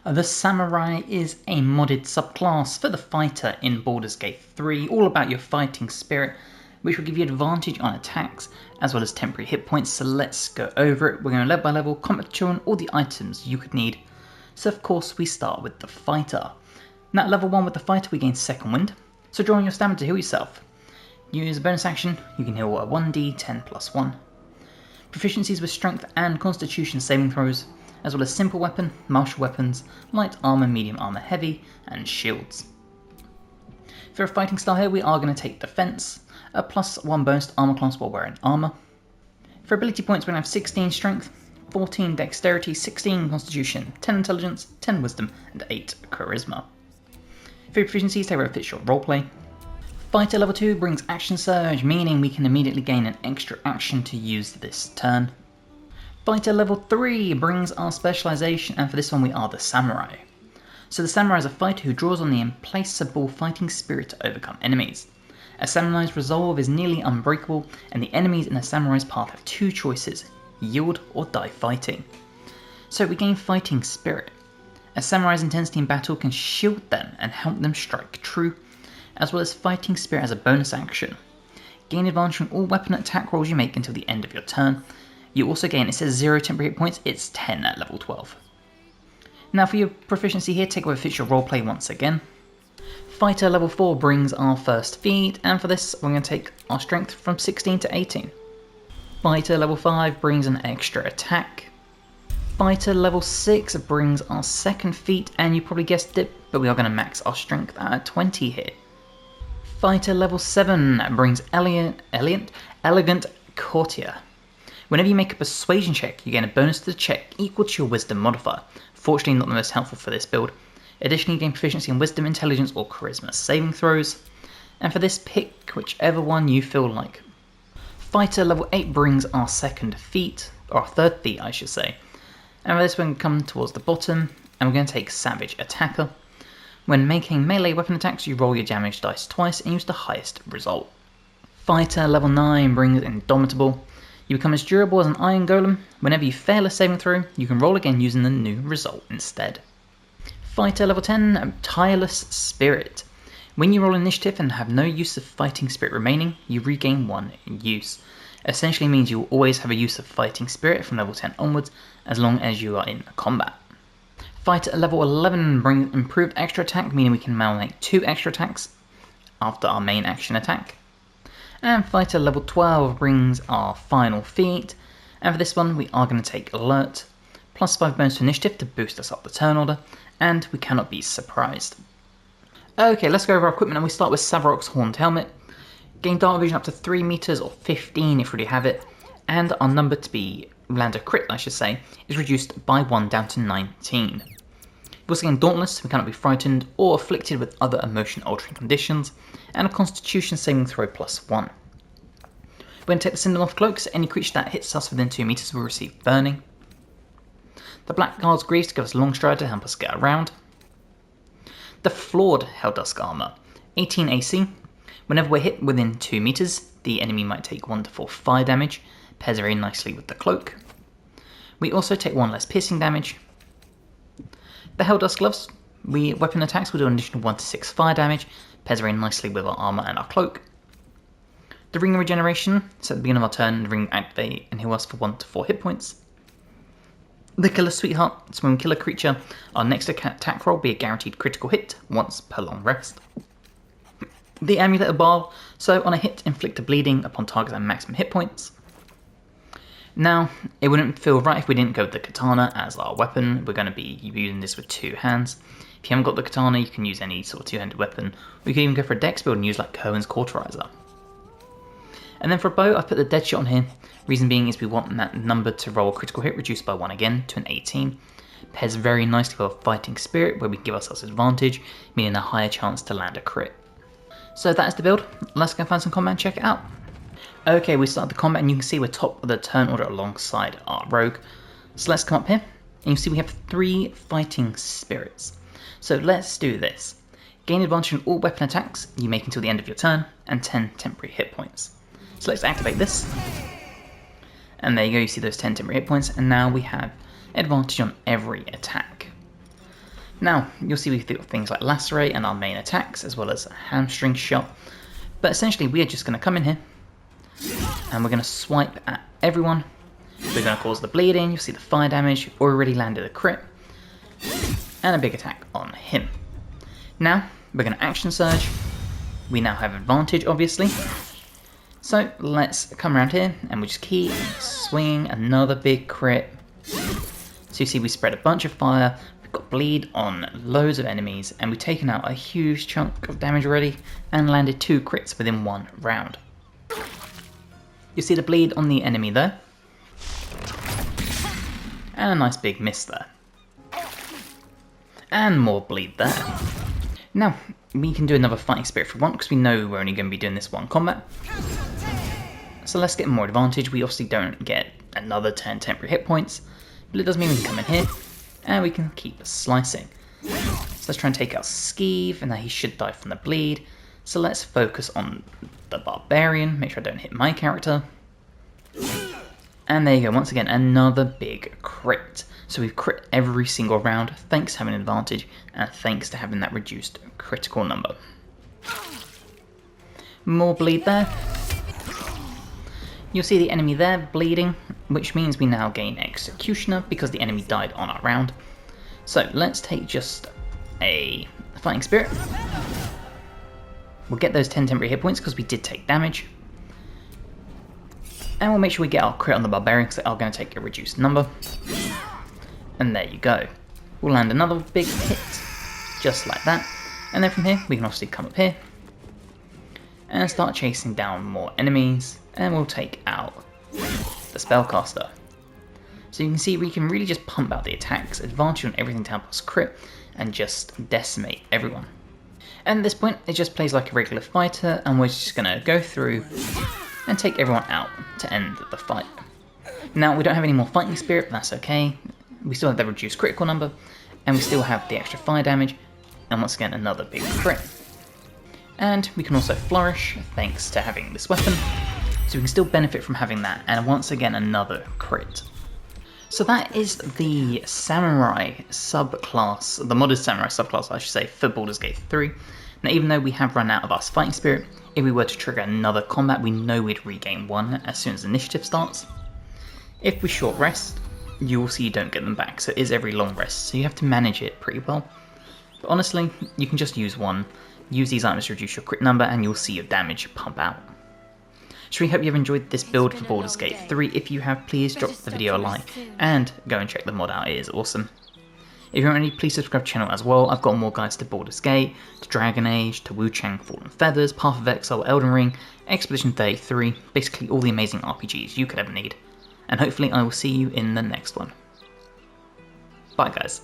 The Samurai is a modded subclass for the fighter in Baldur's Gate 3, all about your fighting spirit, which will give you advantage on attacks as well as temporary hit points. So let's go over it. We're going level by level, combat tutorial, all the items you could need. So of course we start with the fighter. Now at level 1 with the fighter we gain second wind, so draw on your stamina to heal yourself. Use a bonus action, you can heal a 1d10 plus 1. Proficiencies with strength and constitution saving throws, as well as simple weapon, martial weapons, light armor, medium armor, heavy, and shields. For a fighting style here, we are going to take defense, a plus 1 bonus to armor class while wearing armor. For ability points, we're going to have 16 strength, 14 dexterity, 16 constitution, 10 intelligence, 10 wisdom, and 8 charisma. For your proficiencies, take where fits your roleplay. Fighter level 2 brings action surge, meaning we can immediately gain an extra action to use this turn. Fighter level 3 brings our specialization, and for this one we are the Samurai. So the Samurai is a fighter who draws on the implacable fighting spirit to overcome enemies. A Samurai's resolve is nearly unbreakable, and the enemies in a Samurai's path have two choices: yield or die fighting. So we gain fighting spirit. A Samurai's intensity in battle can shield them and help them strike true, as well as fighting spirit as a bonus action. Gain advantage on all weapon attack rolls you make until the end of your turn. You also gain, it says 0 temporary hit points, it's 10 at level 12. Now for your proficiency here, take where fits your roleplay once again. Fighter level 4 brings our first feat, and for this we're going to take our strength from 16 to 18. Fighter level 5 brings an extra attack. Fighter level 6 brings our second feat, and you probably guessed it, but we are going to max our strength at 20 here. Fighter level 7 brings Elegant Courtier. Whenever you make a persuasion check, you gain a bonus to the check equal to your wisdom modifier. Fortunately not the most helpful for this build. Additionally, you gain proficiency in wisdom, intelligence, or charisma saving throws. And for this, pick whichever one you feel like. Fighter level 8 brings our second feat, or our third feat I should say. And for this we're going to come towards the bottom, and we're going to take Savage Attacker. When making melee weapon attacks, you roll your damage dice twice and use the highest result. Fighter level 9 brings Indomitable. You become as durable as an iron golem. Whenever you fail a saving throw, you can roll again using the new result instead. Fighter level 10, Tireless Spirit. When you roll initiative and have no use of fighting spirit remaining, you regain 1 in use. Essentially means you will always have a use of fighting spirit from level 10 onwards, as long as you are in combat. Fighter level 11 brings improved extra attack, meaning we can now make 2 extra attacks after our main action attack. And Fighter level 12 brings our final feat, and for this one we are going to take Alert, plus 5 bonus to initiative to boost us up the turn order, and we cannot be surprised. Okay, let's go over our equipment, and we start with Savarok's Horned Helmet. Gain dark vision up to 3 meters or 15 if you already have it, and our number to be land a crit I should say is reduced by 1 down to 19. We also gain Dauntless, we cannot be frightened or afflicted with other emotion altering conditions, and a constitution saving throw plus 1. We're going to take the Cindermoth Cloak, so any creature that hits us within 2 meters will receive burning. The Blackguard's Greaves to give us long stride to help us get around. The Flawed Helldusk Armor, 18 AC. Whenever we're hit within 2 meters, the enemy might take 1 to 4 fire damage, pairs very nicely with the cloak. We also take 1 less piercing damage. The Helldusk Gloves, weapon attacks will do an additional 1 to 6 fire damage, pairs very nicely with our armor and our cloak. The Ring of Regeneration, so at the beginning of our turn, the ring will activate and heal us for 1 to 4 hit points. The Killer Sweetheart, so when we kill a creature, our next attack roll will be a guaranteed critical hit once per long rest. The Amulet of Baal, so on a hit, inflict a bleeding upon targets at maximum hit points. Now, it wouldn't feel right if we didn't go with the Katana as our weapon. We're going to be using this with 2 hands. If you haven't got the Katana, you can use any sort of 2-handed weapon. We could even go for a dex build and use like Cohen's Cauterizer. And then for a bow, I've put the Deadshot on here. Reason being is we want that number to roll a critical hit reduced by 1 again to an 18. Pairs very nicely with a Fighting Spirit where we give ourselves advantage, meaning a higher chance to land a crit. So that is the build. Let's go find some combat and check it out. Okay, we start the combat and you can see we're top of the turn order alongside our rogue. So let's come up here and you see we have 3 fighting spirits. So let's do this. Gain advantage on all weapon attacks you make until the end of your turn and 10 temporary hit points. So let's activate this. And there you go, you see those 10 temporary hit points, and now we have advantage on every attack. Now, you'll see we've got things like Lacerate and our main attacks, as well as Hamstring Shot. But essentially, we are just going to come in here, and we're going to swipe at everyone. We're going to cause the bleeding, you'll see the fire damage, already landed a crit, and a big attack on him. Now, we're going to Action Surge. We now have advantage, obviously. So, let's come around here, and we just keep swinging another big crit. So you see we spread a bunch of fire, we've got bleed on loads of enemies, and we've taken out a huge chunk of damage already, and landed 2 crits within 1 round. You see the bleed on the enemy there, and a nice big miss there. And more bleed there. Now, we can do another Fighting Spirit if we want, because we know we're only going to be doing this one combat. So let's get more advantage. We obviously don't get another 10 temporary hit points, but it does mean we can come in here, and we can keep slicing. So let's try and take out Skeeve, and now he should die from the bleed. So let's focus on the Barbarian, make sure I don't hit my character. And there you go, once again, another big crit. So we've crit every single round, thanks to having an advantage, and thanks to having that reduced critical number. More bleed there. You'll see the enemy there bleeding, which means we now gain Executioner because the enemy died on our round. So let's take just a Fighting Spirit. We'll get those 10 temporary hit points because we did take damage. And we'll make sure we get our crit on the Barbarian because they are going to take a reduced number. And there you go. We'll land another big hit, just like that. And then from here, we can obviously come up here and start chasing down more enemies. And we'll take out the Spellcaster. So you can see we can really just pump out the attacks, advantage on everything to help us crit, and just decimate everyone. And at this point, it just plays like a regular fighter, and we're just going to go through and take everyone out to end the fight. Now, we don't have any more Fighting Spirit, but that's okay. We still have the reduced critical number, and we still have the extra fire damage, and once again, another big crit. And we can also flourish, thanks to having this weapon, so we can still benefit from having that, and once again, another crit. So that is the Samurai subclass, the modded Samurai subclass, I should say, for Baldur's Gate 3. Now, even though we have run out of our Fighting Spirit, if we were to trigger another combat, we know we'd regain 1 as soon as initiative starts. If we short rest, you will see you don't get them back, so it is every long rest, so you have to manage it pretty well. But honestly, you can just use 1, use these items to reduce your crit number, and you'll see your damage pump out. So we hope you've enjoyed this build for Baldur's Gate 3. If you have, please drop the video a like, and go and check the mod out, it is awesome. If you're already, please subscribe to the channel as well. I've got more guides to Baldur's Gate, to Dragon Age, to Wu Chang Fallen Feathers, Path of Exile, Elden Ring, Expedition 33, basically all the amazing RPGs you could ever need. And hopefully I will see you in the next one. Bye guys.